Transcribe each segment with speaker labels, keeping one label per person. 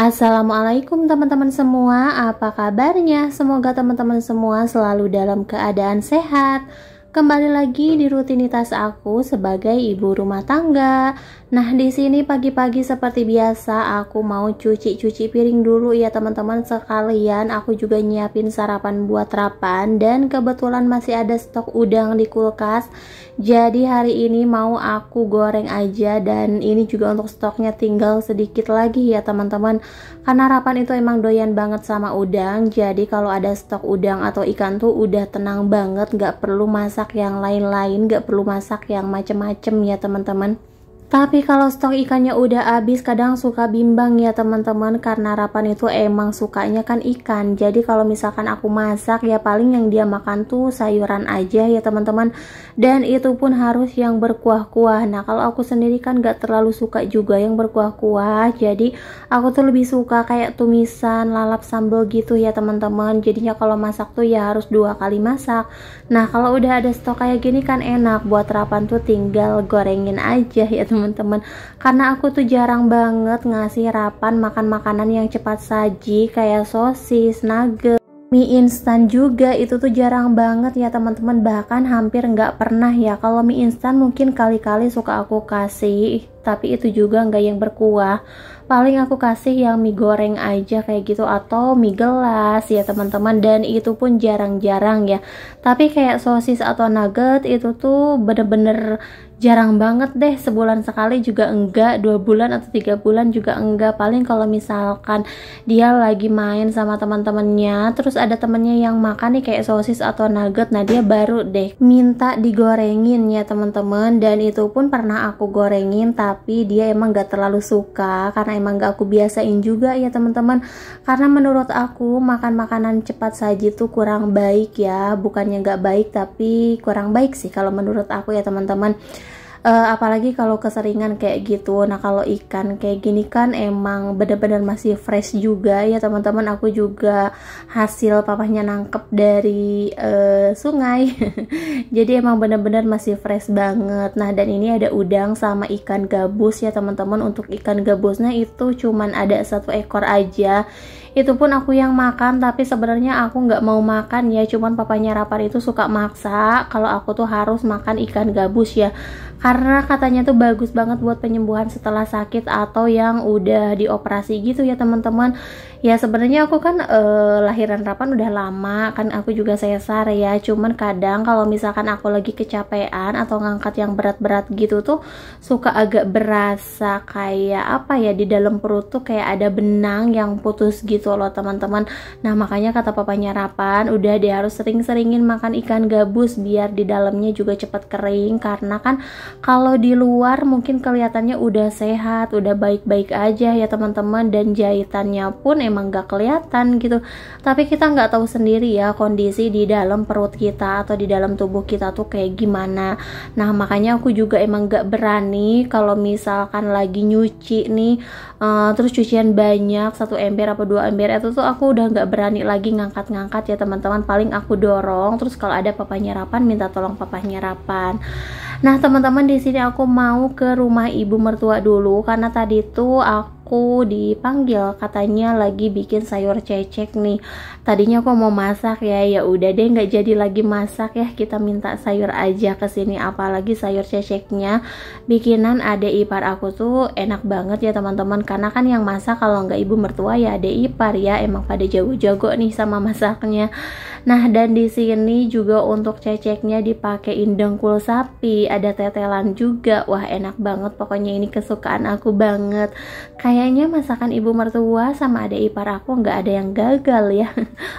Speaker 1: Assalamualaikum teman-teman semua, apa kabarnya? Semoga teman-teman semua selalu dalam keadaan sehat. Kembali lagi di rutinitas aku sebagai ibu rumah tangga. Nah, di sini pagi-pagi seperti biasa aku mau cuci piring dulu ya teman-teman, sekalian aku juga nyiapin sarapan buat Rapan dan kebetulan masih ada stok udang di kulkas. Jadi hari ini mau aku goreng aja, dan ini juga untuk stoknya tinggal sedikit lagi ya teman-teman. Karena Rapan itu emang doyan banget sama udang, jadi kalau ada stok udang atau ikan tuh udah tenang banget, gak perlu masak yang lain-lain, gak perlu masak yang macem-macem ya teman-teman. Tapi kalau stok ikannya udah habis kadang suka bimbang ya teman-teman, karena Rapan itu emang sukanya kan ikan. Jadi kalau misalkan aku masak ya paling yang dia makan tuh sayuran aja ya teman-teman, dan itu pun harus yang berkuah-kuah. Nah kalau aku sendiri kan gak terlalu suka juga yang berkuah-kuah, jadi aku tuh lebih suka kayak tumisan, lalap sambal gitu ya teman-teman. Jadinya kalau masak tuh ya harus 2 kali masak. Nah kalau udah ada stok kayak gini kan enak, buat Rapan tuh tinggal gorengin aja ya teman-teman. Karena aku tuh jarang banget ngasih Rapan makan makanan yang cepat saji kayak sosis, nugget, mie instan juga itu tuh jarang banget ya teman-teman, bahkan hampir nggak pernah ya. Kalau mie instan mungkin kali-kali suka aku kasih, tapi itu juga nggak yang berkuah. Paling aku kasih yang mie goreng aja kayak gitu, atau mie gelas ya teman-teman, dan itu pun jarang-jarang ya. Tapi kayak sosis atau nugget itu tuh bener-bener jarang banget deh, sebulan sekali juga enggak, 2 bulan atau 3 bulan juga enggak. Paling kalau misalkan dia lagi main sama teman-temannya, terus ada temennya yang makan nih kayak sosis atau nugget, nah dia baru deh minta digorengin ya teman-teman. Dan itu pun pernah aku gorengin, tapi dia emang gak terlalu suka karena emang gak aku biasain juga ya teman-teman. Karena menurut aku makan makanan cepat saji tuh kurang baik ya, bukannya gak baik tapi kurang baik sih kalau menurut aku ya teman-teman. Apalagi kalau keseringan kayak gitu. Nah kalau ikan kayak gini kan emang bener-bener masih fresh juga ya teman-teman. Aku juga hasil papahnya nangkep dari sungai jadi emang bener-bener masih fresh banget. Nah dan ini ada udang sama ikan gabus ya teman-teman. Untuk ikan gabusnya itu cuman ada 1 ekor aja, itu pun aku yang makan, tapi sebenarnya aku nggak mau makan ya, cuman papanya Rapan itu suka maksa kalau aku tuh harus makan ikan gabus ya, karena katanya tuh bagus banget buat penyembuhan setelah sakit atau yang udah dioperasi gitu ya teman-teman. Ya sebenarnya aku kan lahiran Rapan udah lama kan, aku juga sesar ya, cuman kadang kalau misalkan aku lagi kecapean atau ngangkat yang berat-berat gitu tuh suka agak berasa kayak apa ya, di dalam perut tuh kayak ada benang yang putus gitu loh teman-teman. Nah makanya kata papanya Rapan udah dia harus sering-seringin makan ikan gabus biar di dalamnya juga cepat kering, karena kan kalau di luar mungkin kelihatannya udah sehat, udah baik-baik aja ya teman-teman, dan jahitannya pun emang gak kelihatan gitu, tapi kita nggak tahu sendiri ya kondisi di dalam perut kita atau di dalam tubuh kita tuh kayak gimana. Nah makanya aku juga emang gak berani kalau misalkan lagi nyuci nih terus cucian banyak 1 ember apa 2 ember, itu tuh aku udah nggak berani lagi ngangkat-ngangkat ya teman-teman. Paling aku dorong, terus kalau ada papanya Rapan minta tolong papanya Rapan. Nah teman-teman, di sini aku mau ke rumah ibu mertua dulu karena tadi tuh aku dipanggil katanya lagi bikin sayur cecek nih. Tadinya aku mau masak ya udah deh nggak jadi lagi masak ya, kita minta sayur aja ke sini. Apalagi sayur ceceknya bikinan adek ipar aku tuh enak banget ya teman-teman, karena kan yang masak kalau nggak ibu mertua ya adek ipar ya, emang pada jago-jago nih sama masaknya. Nah dan di sini juga untuk ceceknya dipakein dengkul sapi, ada tetelan juga. Wah enak banget, pokoknya ini kesukaan aku banget. Kayaknya masakan ibu mertua sama adek ipar aku nggak ada yang gagal ya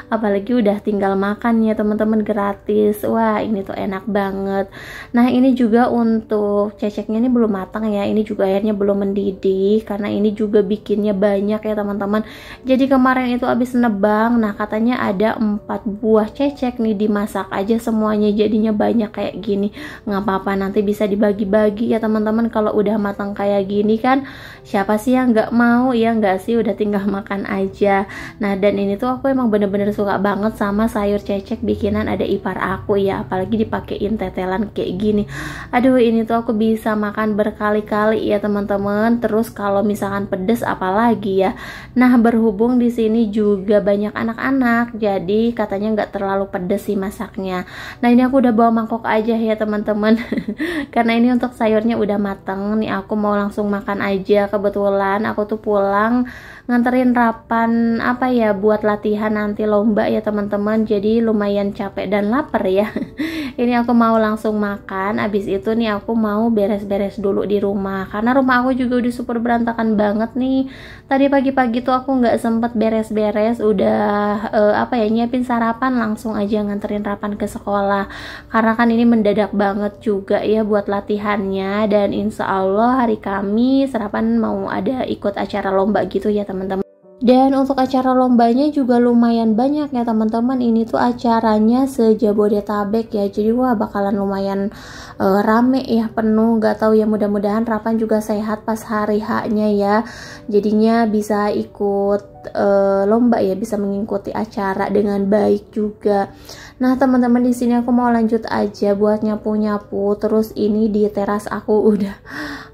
Speaker 1: apalagi udah tinggal makan ya teman-teman, gratis. Wah ini tuh enak banget. Nah ini juga untuk ceceknya ini belum matang ya, ini juga airnya belum mendidih karena ini juga bikinnya banyak ya teman-teman. Jadi kemarin itu habis nebang, nah katanya ada 4 buah cecek nih, dimasak aja semuanya jadinya banyak kayak gini. Nggak apa-apa, nanti bisa dibagi-bagi ya teman-teman. Kalau udah matang kayak gini kan siapa sih yang nggak nggak mau ya nggak sih, udah tinggal makan aja. Nah dan ini tuh aku emang bener-bener suka banget sama sayur cecek bikinan ada ipar aku ya, apalagi dipakein tetelan kayak gini. Aduh ini tuh aku bisa makan berkali-kali ya teman-teman. Terus kalau misalkan pedes apalagi ya. Nah berhubung di sini juga banyak anak-anak, jadi katanya nggak terlalu pedes sih masaknya. Nah ini aku udah bawa mangkok aja ya teman-teman. Karena ini untuk sayurnya udah mateng nih, aku mau langsung makan aja. Kebetulan aku tuh pulang nganterin Rapan apa ya buat latihan nanti lomba ya teman-teman, jadi lumayan capek dan lapar ya. Ini aku mau langsung makan, abis itu nih aku mau beres-beres dulu di rumah karena rumah aku juga udah super berantakan banget nih. Tadi pagi-pagi tuh aku nggak sempet beres-beres, udah apa ya nyiapin sarapan langsung aja nganterin Rapan ke sekolah karena kan ini mendadak banget juga ya buat latihannya. Dan insya Allah hari Kamis Rapan mau ada ikut acara lomba gitu ya teman-teman. Dan untuk acara lombanya juga lumayan banyak ya teman-teman. Ini tuh acaranya se-Jabodetabek ya. Jadi wah bakalan lumayan rame ya, penuh. Gak tahu ya, mudah-mudahan Rapan juga sehat pas hari H-nya ya. Jadinya bisa ikut lomba ya, bisa mengikuti acara dengan baik juga. Nah teman-teman di sini aku mau lanjut aja buat nyapu-nyapu. Terus ini di teras aku udah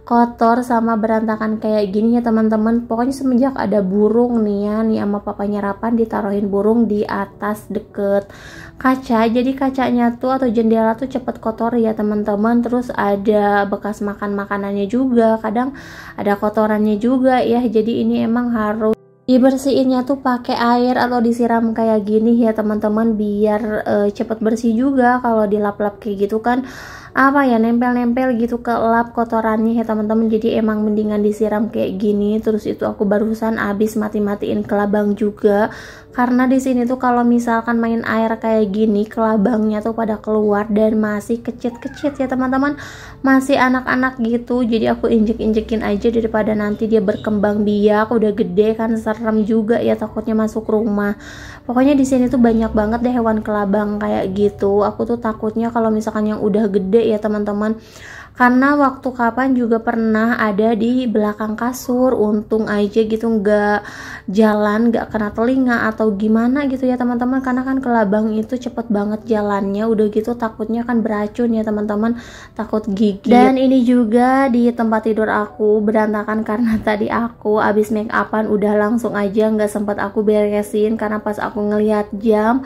Speaker 1: kotor sama berantakan kayak gini ya teman-teman. Pokoknya semenjak ada burung nih ya, nih sama papanya Rapan ditaruhin burung di atas deket kaca, jadi kacanya tuh atau jendela tuh cepet kotor ya teman-teman. Terus ada bekas makan makanannya juga, kadang ada kotorannya juga ya, jadi ini emang harus dibersihinnya tuh pakai air atau disiram kayak gini ya teman-teman, biar cepet bersih juga. Kalau dilap-lap kayak gitu kan apa ya, nempel-nempel gitu ke lap kotorannya ya teman-teman. Jadi emang mendingan disiram kayak gini. Terus itu aku barusan abis mati-matiin kelabang juga, karena di sini tuh kalau misalkan main air kayak gini kelabangnya tuh pada keluar dan masih kecit-kecit ya teman-teman, masih anak-anak gitu. Jadi aku injek-injekin aja daripada nanti dia berkembang biak, udah gede kan serem juga ya, takutnya masuk rumah. Pokoknya di sini tuh banyak banget deh hewan kelabang kayak gitu. Aku tuh takutnya kalau misalkan yang udah gede ya teman-teman, karena waktu kapan juga pernah ada di belakang kasur, untung aja gitu nggak jalan, nggak kena telinga atau gimana gitu ya teman-teman, karena kan kelabang itu cepet banget jalannya, udah gitu takutnya kan beracun ya teman-teman, takut gigit. Dan ini juga di tempat tidur aku berantakan karena tadi aku abis make upan udah langsung aja, nggak sempat aku beresin karena pas aku ngelihat jam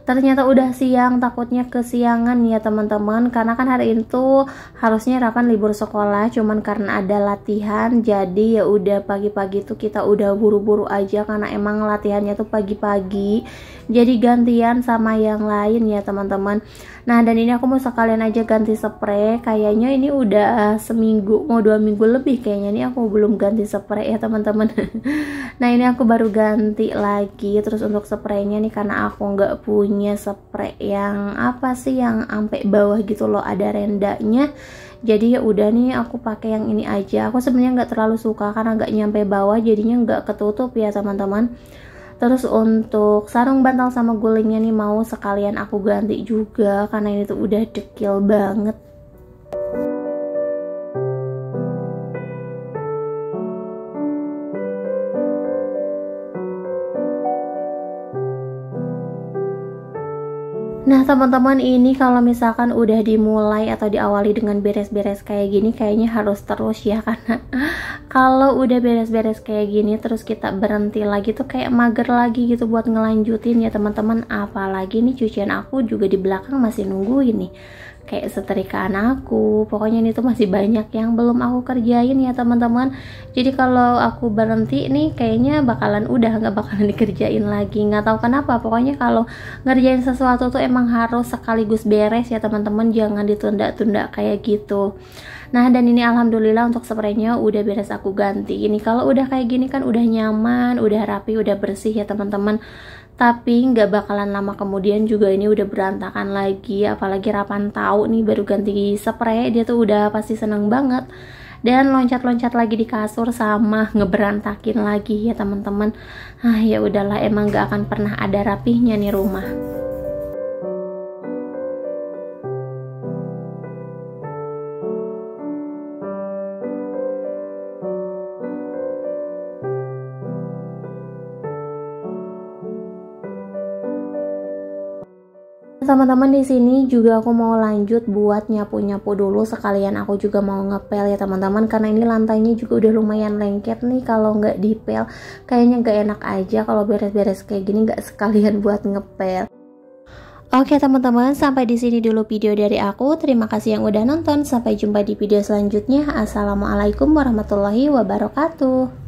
Speaker 1: ternyata udah siang, takutnya kesiangan ya teman-teman, karena kan hari itu harusnya Rapan libur sekolah, cuman karena ada latihan jadi ya udah pagi-pagi tuh kita udah buru-buru aja karena emang latihannya tuh pagi-pagi, jadi gantian sama yang lain ya teman-teman. Nah dan ini aku mau sekalian aja ganti spray, kayaknya ini udah seminggu mau 2 minggu lebih kayaknya nih aku belum ganti spray ya teman-teman. Nah ini aku baru ganti lagi. Terus untuk spraynya nih karena aku nggak punya spray yang apa sih yang sampai bawah gitu loh, ada rendanya, jadi ya udah nih aku pakai yang ini aja. Aku sebenarnya nggak terlalu suka karena nggak nyampe bawah, jadinya nggak ketutup ya teman-teman. Terus untuk sarung bantal sama gulingnya nih mau sekalian aku ganti juga karena ini tuh udah dekil banget. Nah teman-teman, ini kalau misalkan udah dimulai atau diawali dengan beres-beres kayak gini kayaknya harus terus ya, karena kalau udah beres-beres kayak gini terus kita berhenti lagi tuh kayak mager lagi gitu buat ngelanjutin ya teman-teman. Apalagi nih cucian aku juga di belakang masih nungguin nih, kayak setrikaan aku. Pokoknya ini tuh masih banyak yang belum aku kerjain ya teman-teman. Jadi kalau aku berhenti nih kayaknya bakalan udah nggak bakalan dikerjain lagi, nggak tahu kenapa. Pokoknya kalau ngerjain sesuatu tuh emang harus sekaligus beres ya teman-teman, jangan ditunda-tunda kayak gitu. Nah dan ini alhamdulillah untuk spraynya udah beres aku ganti. Ini kalau udah kayak gini kan udah nyaman, udah rapi, udah bersih ya teman-teman. Tapi nggak bakalan lama kemudian juga ini udah berantakan lagi. Apalagi Rapan tahu nih baru ganti spray, dia tuh udah pasti seneng banget dan loncat-loncat lagi di kasur sama ngeberantakin lagi ya teman-teman. Ya udahlah, emang nggak akan pernah ada rapihnya nih rumah. Teman-teman, di sini juga aku mau lanjut buat nyapu-nyapu dulu, sekalian aku juga mau ngepel ya teman-teman, karena ini lantainya juga udah lumayan lengket nih. Kalau nggak dipel kayaknya nggak enak aja kalau beres-beres kayak gini nggak sekalian buat ngepel. Oke teman-teman, sampai di sini dulu video dari aku. Terima kasih yang udah nonton. Sampai jumpa di video selanjutnya. Assalamualaikum warahmatullahi wabarakatuh.